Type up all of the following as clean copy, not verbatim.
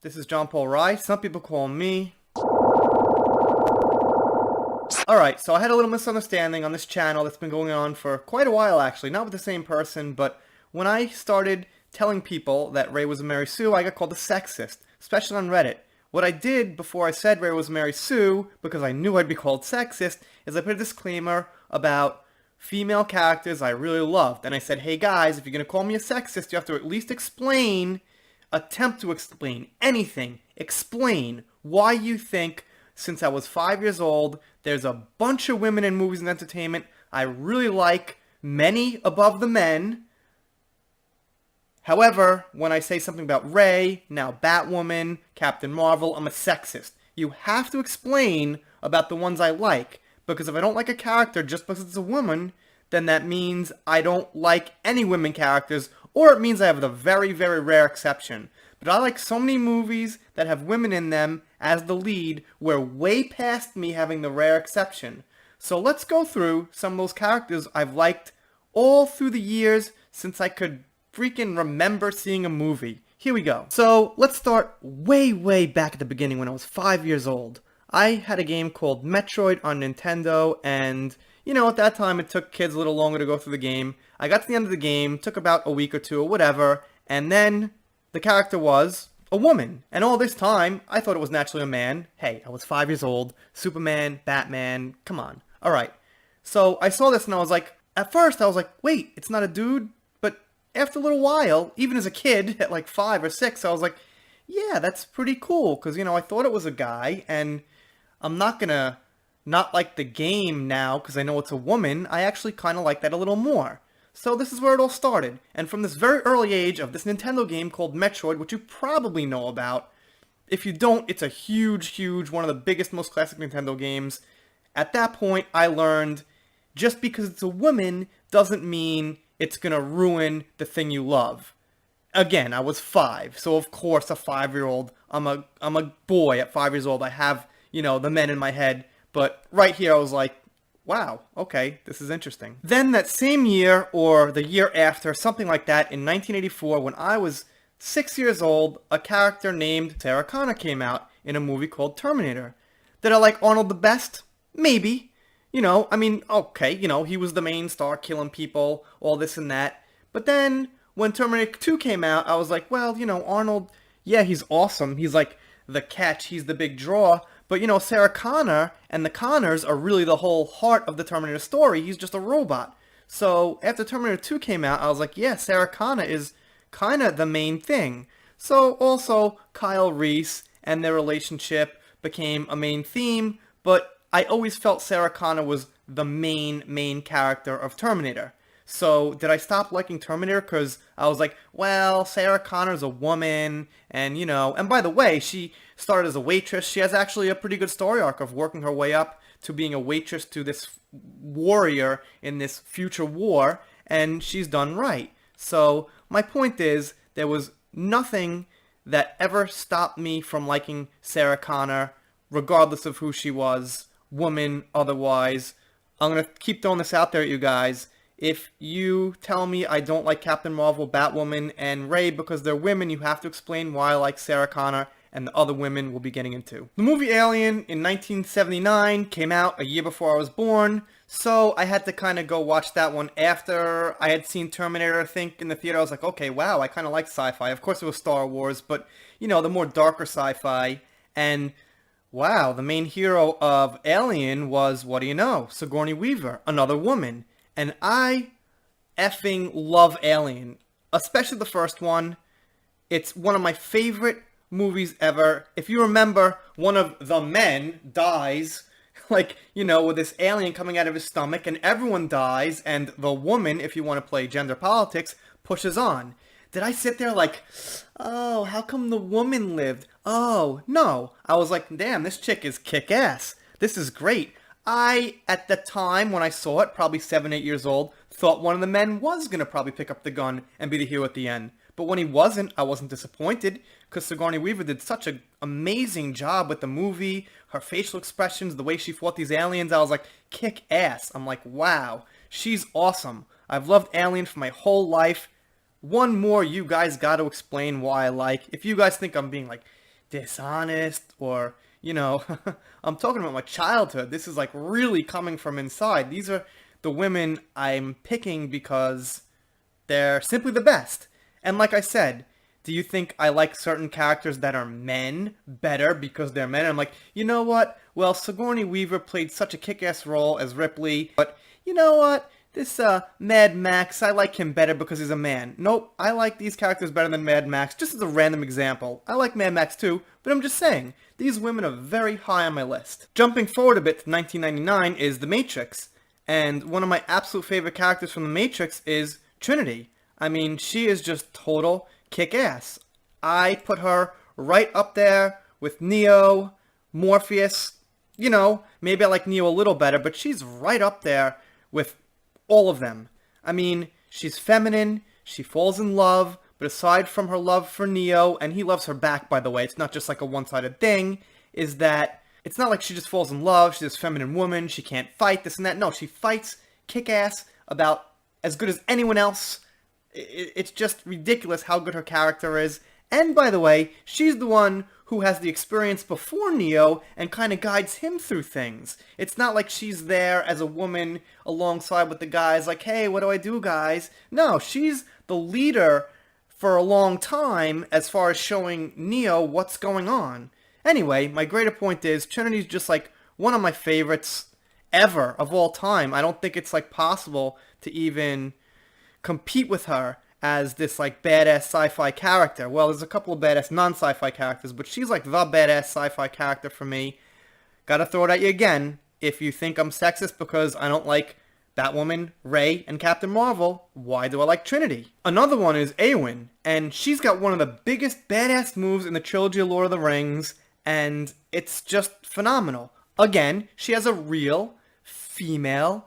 This is John Paul Rice. Some people call me. Alright, so I had a little misunderstanding on this channel that's been going on for quite a while actually. Not with the same person, but when I started telling people that Rey was a Mary Sue, I got called a sexist, especially on Reddit. What I did before I said Rey was Mary Sue, because I knew I'd be called sexist, is I put a disclaimer about female characters I really loved. And I said, hey guys, if you're going to call me a sexist, you have to at least attempt to explain anything. Explain why you think, since I was 5 years old, there's a bunch of women in movies and entertainment I really like, many above the men. However, when I say something about Rey, now Batwoman, Captain Marvel, I'm a sexist. You have to explain about the ones I like, because if I don't like a character just because it's a woman, then that means I don't like any women characters, or it means I have the very, very rare exception. But I like so many movies that have women in them as the lead, we're way past me having the rare exception. So let's go through some of those characters I've liked all through the years since I could freaking remember seeing a movie. Here we go. So let's start way, way back at the beginning when I was 5 years old. I had a game called Metroid on Nintendo, and you know, at that time it took kids a little longer to go through the game. I got to the end of the game, took about a week or two or whatever, and then the character was a woman. And all this time, I thought it was naturally a man. Hey, I was 5 years old. Superman, Batman, come on. Alright. So I saw this and I was like, at first I was like, wait, it's not a dude? But after a little while, even as a kid, at like 5 or 6, I was like, yeah, that's pretty cool. Because, you know, I thought it was a guy, and I'm not gonna not like the game now because I know it's a woman. I actually kind of like that a little more. So this is where it all started, and from this very early age of this Nintendo game called Metroid, which you probably know about. If you don't, it's a huge, huge, one of the biggest, most classic Nintendo games. At that point, I learned just because it's a woman doesn't mean it's gonna ruin the thing you love. Again, I was 5, so of course a 5-year-old, I'm a boy at 5 years old. I have, you know, the men in my head, but right here I was like, wow, okay, this is interesting. Then that same year, or the year after, something like that, in 1984, when I was 6 years old, a character named Sarah Connor came out in a movie called Terminator. Did I like Arnold the best? Maybe. You know, I mean, okay, you know, he was the main star, killing people, all this and that. But then, when Terminator 2 came out, I was like, well, you know, Arnold, yeah, he's awesome. He's like the catch, he's the big draw. But, you know, Sarah Connor and the Connors are really the whole heart of the Terminator story. He's just a robot. So, after Terminator 2 came out, I was like, yeah, Sarah Connor is kind of the main thing. So, also, Kyle Reese and their relationship became a main theme, but I always felt Sarah Connor was the main character of Terminator. So, did I stop liking Terminator because I was like, well, Sarah Connor's a woman, and, you know, and by the way, she started as a waitress. She has actually a pretty good story arc of working her way up to being a waitress to this warrior in this future war, and she's done right. So, my point is, there was nothing that ever stopped me from liking Sarah Connor, regardless of who she was, woman, otherwise. I'm going to keep throwing this out there at you guys. If you tell me I don't like Captain Marvel, Batwoman, and Rey because they're women, you have to explain why I like Sarah Connor and the other women we'll be getting into. The movie Alien in 1979 came out a year before I was born, so I had to kind of go watch that one after I had seen Terminator, I think, in the theater. I was like, okay, wow, I kind of like sci-fi. Of course it was Star Wars, but, you know, the more darker sci-fi. And, wow, the main hero of Alien was, what do you know, Sigourney Weaver, another woman. And I effing love Alien, especially the first one. It's one of my favorite movies ever. If you remember, one of the men dies, like, you know, with this alien coming out of his stomach, and everyone dies, and the woman, if you want to play gender politics, pushes on. Did I sit there like, oh, how come the woman lived? Oh, no. I was like, damn, this chick is kick-ass. This is great. I, at the time when I saw it, probably 7, 8 years old, thought one of the men was going to probably pick up the gun and be the hero at the end. But when he wasn't, I wasn't disappointed, because Sigourney Weaver did such an amazing job with the movie, her facial expressions, the way she fought these aliens. I was like, kick ass. I'm like, wow, she's awesome. I've loved Alien for my whole life. One more you guys got to explain why I like. If you guys think I'm being like dishonest or, I'm talking about my childhood. This is like really coming from inside. These are the women I'm picking because they're simply the best. And like I said, do you think I like certain characters that are men better because they're men? I'm like, you know what? Well, Sigourney Weaver played such a kick-ass role as Ripley, but you know what? This Mad Max, I like him better because he's a man. Nope, I like these characters better than Mad Max, just as a random example. I like Mad Max too, but I'm just saying, these women are very high on my list. Jumping forward a bit to 1999 is The Matrix, and one of my absolute favorite characters from The Matrix is Trinity. I mean, she is just total kick-ass. I put her right up there with Neo, Morpheus. Maybe I like Neo a little better, but she's right up there with all of them. I mean, she's feminine, she falls in love, but aside from her love for Neo, and he loves her back, by the way, it's not just like a one-sided thing, is that it's not like she just falls in love, she's this feminine woman, she can't fight, this and that. No, she fights kick-ass about as good as anyone else. It's just ridiculous how good her character is. And by the way, she's the one who has the experience before Neo and kind of guides him through things. It's not like she's there as a woman alongside with the guys like, hey, what do I do, guys? No, she's the leader for a long time as far as showing Neo what's going on. Anyway, my greater point is Trinity's just like one of my favorites ever of all time. I don't think it's like possible to even compete with her as this like badass sci-fi character. Well, there's a couple of badass non-sci-fi characters, but she's like the badass sci-fi character for me. Gotta throw it at you again. If you think I'm sexist because I don't like Batwoman, Rey, and Captain Marvel, why do I like Trinity? Another one is Eowyn, and she's got one of the biggest badass moves in the trilogy of Lord of the Rings, and it's just phenomenal. Again, she has a real female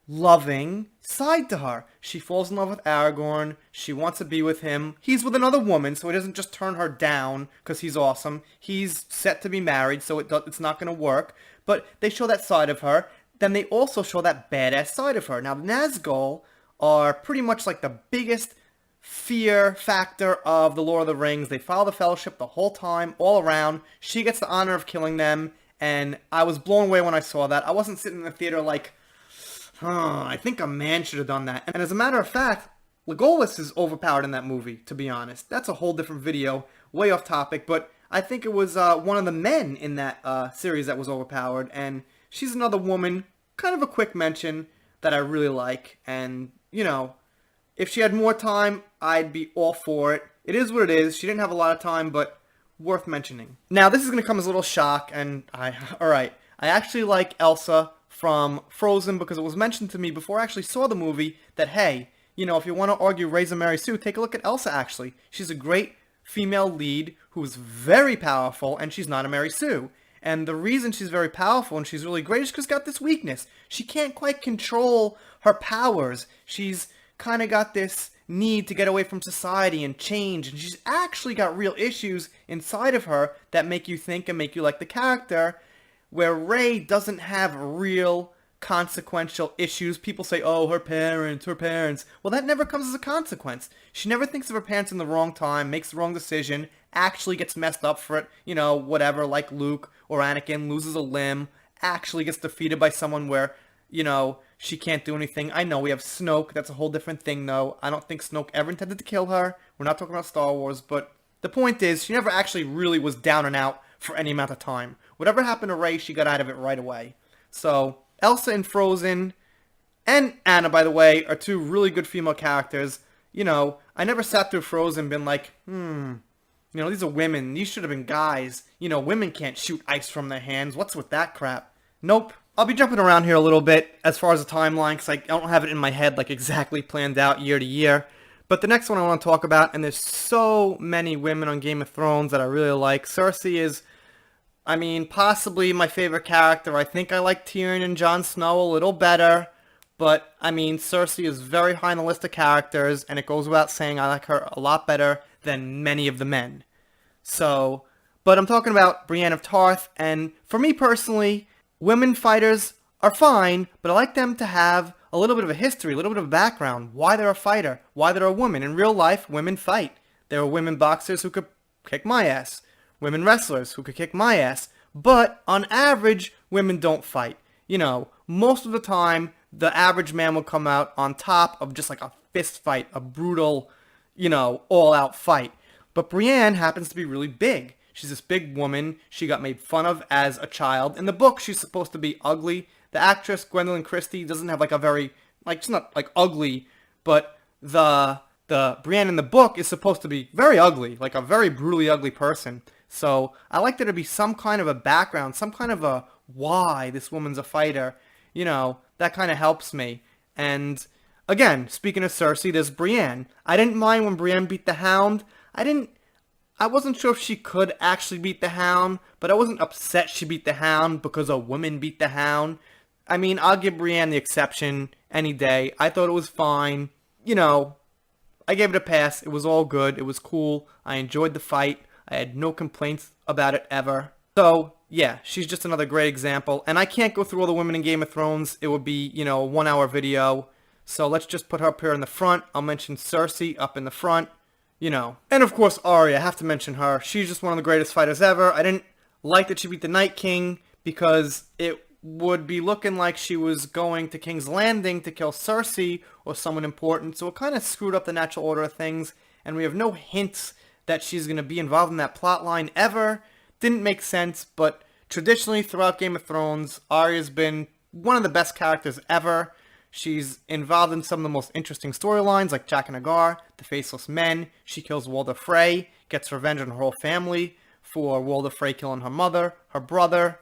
loving side to her. She falls in love with Aragorn. She wants to be with him. He's with another woman, so he doesn't just turn her down because he's awesome. He's set to be married, so it's not going to work. But they show that side of her. Then they also show that badass side of her. Now, the Nazgul are pretty much like the biggest fear factor of the Lord of the Rings. They follow the Fellowship the whole time, all around. She gets the honor of killing them, and I was blown away when I saw that. I wasn't sitting in the theater like, I think a man should have done that. And as a matter of fact, Legolas is overpowered in that movie, to be honest. That's a whole different video, way off topic, but I think it was one of the men in that series that was overpowered, and she's another woman, kind of a quick mention that I really like, and, if she had more time, I'd be all for it. It is what it is. She didn't have a lot of time, but worth mentioning. Now, this is going to come as a little shock, and alright, I actually like Elsa from Frozen because it was mentioned to me before I actually saw the movie that, hey, if you want to argue Raisin Mary Sue, take a look at Elsa, actually. She's a great female lead who's very powerful, and she's not a Mary Sue. And the reason she's very powerful and she's really great is because she's got this weakness. She can't quite control her powers. She's kind of got this need to get away from society and change, and she's actually got real issues inside of her that make you think and make you like the character, where Rey doesn't have real consequential issues. People say, oh, her parents. Well, that never comes as a consequence. She never thinks of her parents in the wrong time, makes the wrong decision, actually gets messed up for it, whatever, like Luke or Anakin, loses a limb, actually gets defeated by someone where, she can't do anything. I know we have Snoke. That's a whole different thing, though. I don't think Snoke ever intended to kill her. We're not talking about Star Wars, but the point is, she never actually really was down and out for any amount of time. Whatever happened to Rey, she got out of it right away. So, Elsa in Frozen, and Anna, by the way, are two really good female characters. I never sat through Frozen and been like, these are women. These should have been guys. Women can't shoot ice from their hands. What's with that crap? Nope. I'll be jumping around here a little bit as far as the timeline, because I don't have it in my head like exactly planned out year to year. But the next one I want to talk about, and there's so many women on Game of Thrones that I really like. Cersei is, possibly my favorite character. I think I like Tyrion and Jon Snow a little better. But, Cersei is very high on the list of characters, and it goes without saying I like her a lot better than many of the men. So, but I'm talking about Brienne of Tarth, and for me personally, women fighters are fine, but I like them to have a little bit of a history, a little bit of a background, why they're a fighter, why they're a woman. In real life, women fight. There are women boxers who could kick my ass. women wrestlers who could kick my ass. But on average, women don't fight. You know, most of the time, the average man will come out on top of just like a fist fight, a brutal, you know, all-out fight. But Brienne happens to be really big. She's this big woman. She got made fun of as a child. In the book, she's supposed to be ugly. The actress, Gwendolyn Christie, doesn't have like a very, like, she's not like ugly, but the Brienne in the book is supposed to be very ugly, like a very brutally ugly person. So I like there to be some kind of a background, some kind of a why this woman's a fighter. You know, that kind of helps me. And again, speaking of Cersei, there's Brienne. I didn't mind when Brienne beat the Hound. I wasn't sure if she could actually beat the Hound, but I wasn't upset she beat the Hound because a woman beat the Hound. I mean, I'll give Brienne the exception any day. I thought it was fine. You know, I gave it a pass. It was all good. It was cool. I enjoyed the fight. I had no complaints about it ever. So, yeah, she's just another great example. And I can't go through all the women in Game of Thrones. It would be, you know, a 1-hour video. So let's just put her up here in the front. I'll mention Cersei up in the front. You know. And of course, Arya. I have to mention her. She's just one of the greatest fighters ever. I didn't like that she beat the Night King because it would be looking like she was going to King's Landing to kill Cersei or someone important. So it kind of screwed up the natural order of things. And we have no hints that she's going to be involved in that plot line ever. Didn't make sense, but traditionally throughout Game of Thrones, Arya's been one of the best characters ever. She's involved in some of the most interesting storylines, like Jack and Agar, the Faceless Men. She kills Walder Frey, gets revenge on her whole family for Walder Frey killing her mother, her brother.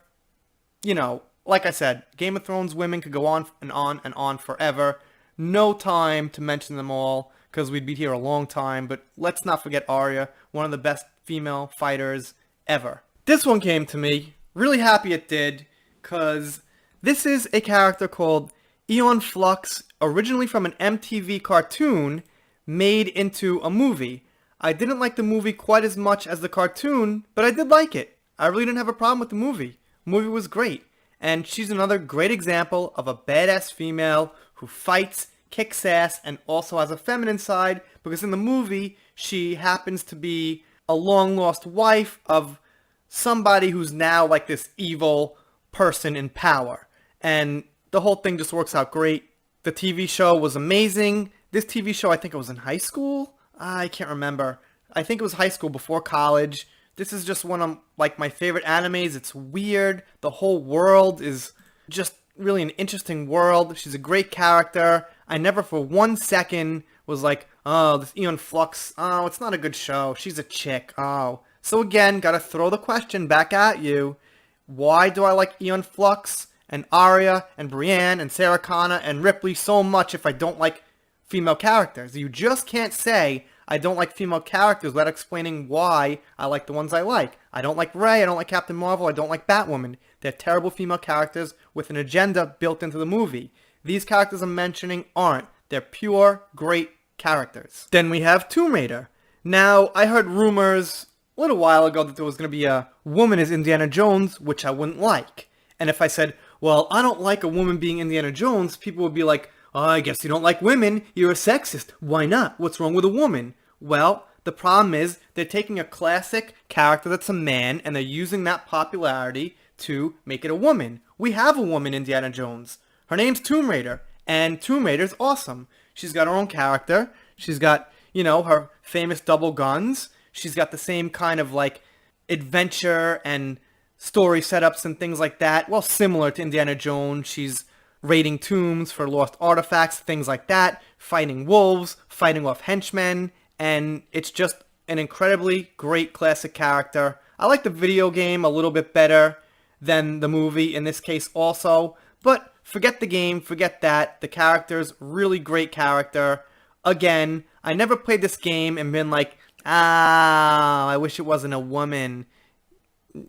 You know, like I said, Game of Thrones women could go on and on and on forever. No time to mention them all, because we'd be here a long time, but let's not forget Arya, one of the best female fighters ever. This one came to me, really happy it did, because this is a character called Aeon Flux, originally from an MTV cartoon, made into a movie. I didn't like the movie quite as much as the cartoon, but I did like it. I really didn't have a problem with the movie. The movie was great, and she's another great example of a badass female who fights, kicks ass, and also has a feminine side, because in the movie, she happens to be a long-lost wife of somebody who's now like this evil person in power. And the whole thing just works out great. The TV show was amazing. This TV show, I think it was in high school? I can't remember. I think it was high school before college. This is just one of like my favorite animes. It's weird. The whole world is just really an interesting world. She's a great character. I never for 1 second was like, oh, this Aeon Flux, oh, it's not a good show. She's a chick. Oh. So again, gotta throw the question back at you. Why do I like Aeon Flux and Arya and Brienne and Sarah Connor and Ripley so much if I don't like female characters? You just can't say I don't like female characters without explaining why I like the ones I like. I don't like Rey, I don't like Captain Marvel, I don't like Batwoman. They're terrible female characters with an agenda built into the movie. These characters I'm mentioning aren't. They're pure, great characters. Then we have Tomb Raider. Now, I heard rumors a little while ago that there was going to be a woman as Indiana Jones, which I wouldn't like. And if I said, well, I don't like a woman being Indiana Jones, people would be like, oh, I guess you don't like women, you're a sexist. Why not? What's wrong with a woman? Well, the problem is they're taking a classic character that's a man and they're using that popularity to make it a woman. We have a woman Indiana Jones. Her name's Tomb Raider, and Tomb Raider's awesome. She's got her own character. She's got, you know, her famous double guns. She's got the same kind of like adventure and story setups and things like that. Well, similar to Indiana Jones. She's raiding tombs for lost artifacts, things like that, fighting wolves, fighting off henchmen, and it's just an incredibly great classic character. I like the video game a little bit better than the movie in this case also, but forget the game, forget that. The character's really great character. Again, I never played this game and been like, I wish it wasn't a woman.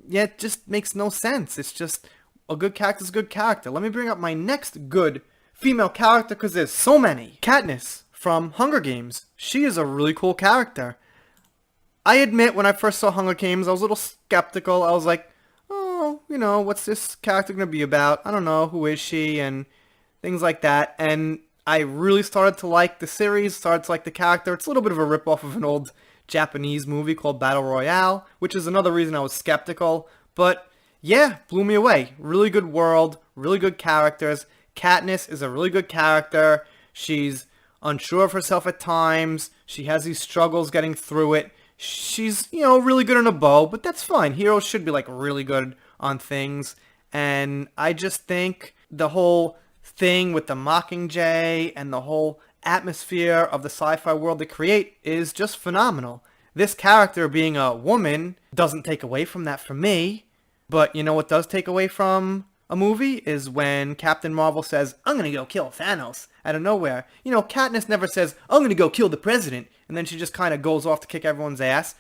Yeah, it just makes no sense. It's just a good character's a good character. Let me bring up my next good female character because there's so many. Katniss from Hunger Games. She is a really cool character. I admit when I first saw Hunger Games, I was a little skeptical. I was like, oh, you know, what's this character going to be about? I don't know, who is she? And things like that. And I really started to like the series, started to like the character. It's a little bit of a ripoff of an old Japanese movie called Battle Royale, which is another reason I was skeptical. But yeah, blew me away. Really good world, really good characters. Katniss is a really good character. She's unsure of herself at times. She has these struggles getting through it. She's, really good on a bow, but that's fine. Heroes should be, really good on things. And I just think the whole thing with the Mockingjay and the whole atmosphere of the sci-fi world they create is just phenomenal. This character being a woman doesn't take away from that for me. But you know what does take away from a movie is when Captain Marvel says, I'm going to go kill Thanos out of nowhere. Katniss never says, I'm going to go kill the president. And then she just kind of goes off to kick everyone's ass.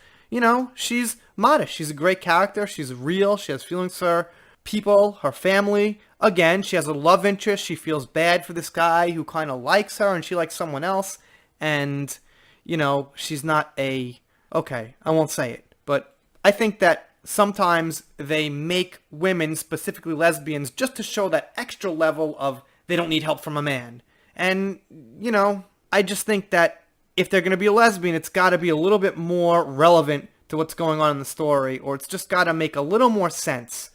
She's modest. She's a great character. She's real. She has feelings for people, her family. Again, she has a love interest. She feels bad for this guy who kind of likes her and she likes someone else. And, she's not okay, I won't say it. But I think that sometimes they make women, specifically lesbians, just to show that extra level of they don't need help from a man. And, I just think that if they're going to be a lesbian, it's got to be a little bit more relevant to what's going on in the story, or it's just got to make a little more sense.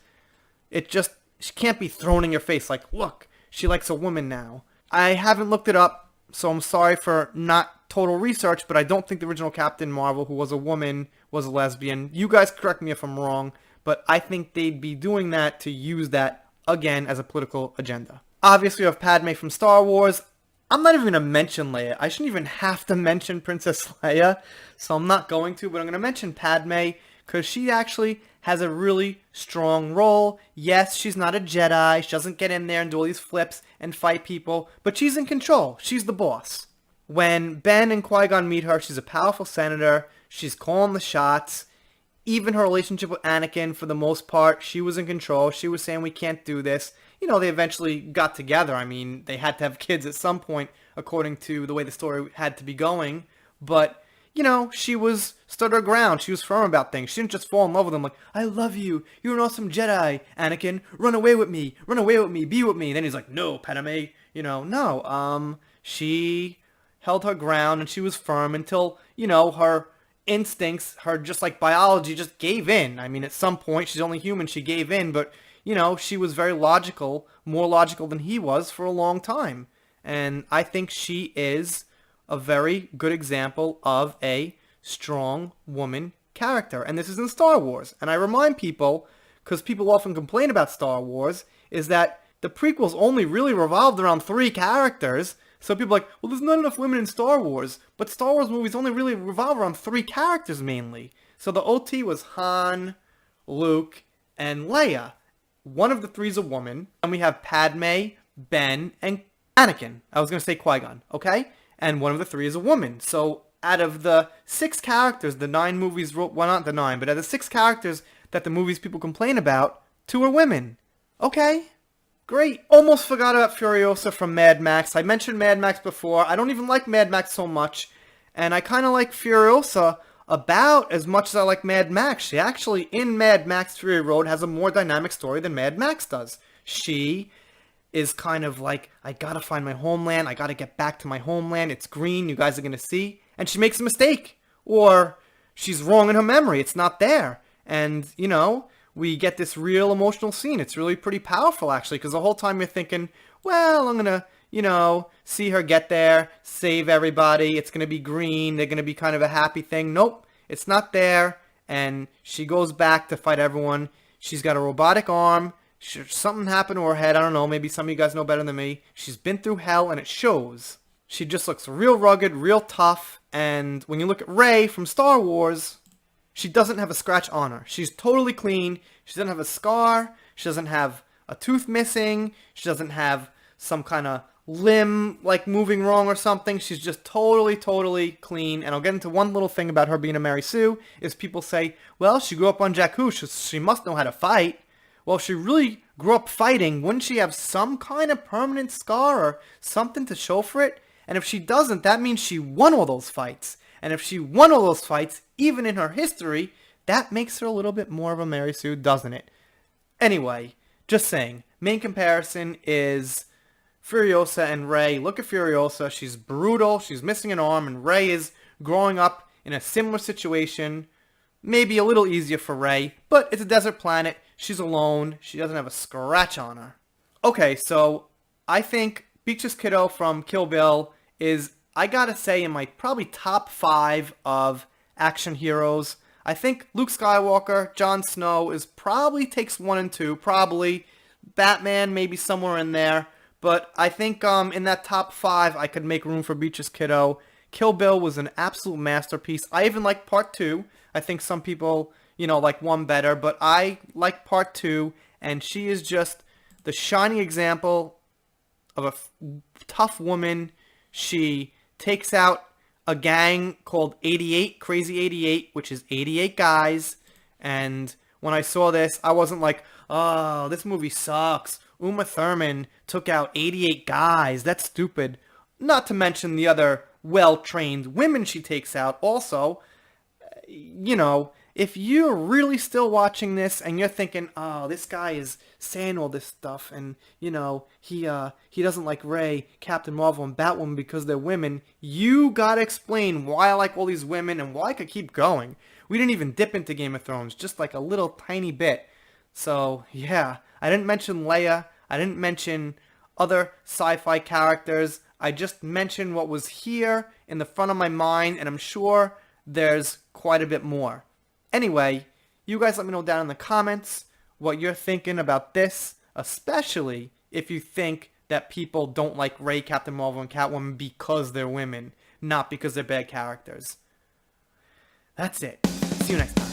She can't be thrown in your face like, look, she likes a woman now. I haven't looked it up, so I'm sorry for not total research, but I don't think the original Captain Marvel, who was a woman, was a lesbian. You guys correct me if I'm wrong, but I think they'd be doing that to use that, again, as a political agenda. Obviously, we have Padme from Star Wars. I'm not even going to mention Leia. I shouldn't even have to mention Princess Leia, so I'm not going to, but I'm going to mention Padme, because she actually has a really strong role. Yes, she's not a Jedi. She doesn't get in there and do all these flips and fight people, but she's in control. She's the boss. When Ben and Qui-Gon meet her, she's a powerful senator. She's calling the shots. Even her relationship with Anakin, for the most part, she was in control. She was saying, we can't do this. They eventually got together. I mean, they had to have kids at some point, according to the way the story had to be going. But, she stood her ground. She was firm about things. She didn't just fall in love with him like, I love you. You're an awesome Jedi, Anakin. Run away with me. Run away with me. Be with me. And then he's like, no, Padme. No. She held her ground and she was firm until, her instincts, her just like biology just gave in. I mean, at some point, she's only human. She gave in, but she was very logical, more logical than he was for a long time. And I think she is a very good example of a strong woman character. And this is in Star Wars. And I remind people, because people often complain about Star Wars, is that the prequels only really revolved around 3 characters. So people are like, well, there's not enough women in Star Wars. But Star Wars movies only really revolve around 3 characters mainly. So the OT was Han, Luke, and Leia. One of the 3 is a woman. And we have Padme, Ben, and Anakin. I was going to say Qui-Gon, okay? And one of the 3 is a woman. So out of the 6 characters, the 9 movies, well, not the 9, but out of the 6 characters that the movies people complain about, 2 are women. Okay, great. Almost forgot about Furiosa from Mad Max. I mentioned Mad Max before. I don't even like Mad Max so much. And I kind of like Furiosa about as much as I like Mad Max. She actually, in Mad Max Fury Road, has a more dynamic story than Mad Max does. She is kind of like, I gotta find my homeland. I gotta get back to my homeland. It's green. You guys are gonna see. And she makes a mistake. Or she's wrong in her memory. It's not there. And, we get this real emotional scene. It's really pretty powerful, actually, because the whole time you're thinking, well, I'm gonna, see her get there, save everybody. It's gonna be green. They're gonna be kind of a happy thing. Nope, it's not there. And she goes back to fight everyone. She's got a robotic arm. Something happened to her head. I don't know. Maybe some of you guys know better than me. She's been through hell, and it shows. She just looks real rugged, real tough. And when you look at Rey from Star Wars, she doesn't have a scratch on her. She's totally clean. She doesn't have a scar. She doesn't have a tooth missing. She doesn't have some kind of limb moving wrong or something. She's just totally clean. And I'll get into one little thing about her being a Mary Sue, is people say, well, she grew up on Jakku. She must know how to fight. Well, if she really grew up fighting, wouldn't she have some kind of permanent scar or something to show for it? And if she doesn't, that means she won all those fights. And if she won all those fights, even in her history, that makes her a little bit more of a Mary Sue, doesn't it? Anyway, just saying, main comparison is Furiosa and Rey. Look at Furiosa. She's brutal. She's missing an arm. And Rey is growing up in a similar situation. Maybe a little easier for Rey, but it's a desert planet. She's alone. She doesn't have a scratch on her. Okay, so I think Beatrice Kiddo from Kill Bill is, I gotta say, in my probably top 5 of action heroes. I think Luke Skywalker, Jon Snow is probably takes 1 and 2, probably. Batman maybe somewhere in there. But I think in that top 5, I could make room for Beatrice Kiddo. Kill Bill was an absolute masterpiece. I even like Part 2. I think some people, like 1 better. But I like Part 2. And she is just the shining example of a tough woman. She takes out a gang called 88, Crazy 88, which is 88 guys. And when I saw this, I wasn't like, oh, this movie sucks. Uma Thurman took out 88 guys. That's stupid. Not to mention the other well-trained women she takes out. Also, if you're really still watching this and you're thinking, oh, this guy is saying all this stuff and, he doesn't like Rey, Captain Marvel, and Batwoman because they're women, you gotta explain why I like all these women and why I could keep going. We didn't even dip into Game of Thrones, just like a little tiny bit. So, yeah, I didn't mention Leia. I didn't mention other sci-fi characters. I just mentioned what was here in the front of my mind, and I'm sure there's quite a bit more. Anyway, you guys let me know down in the comments what you're thinking about this, especially if you think that people don't like Rey, Captain Marvel, and Catwoman because they're women, not because they're bad characters. That's it. See you next time.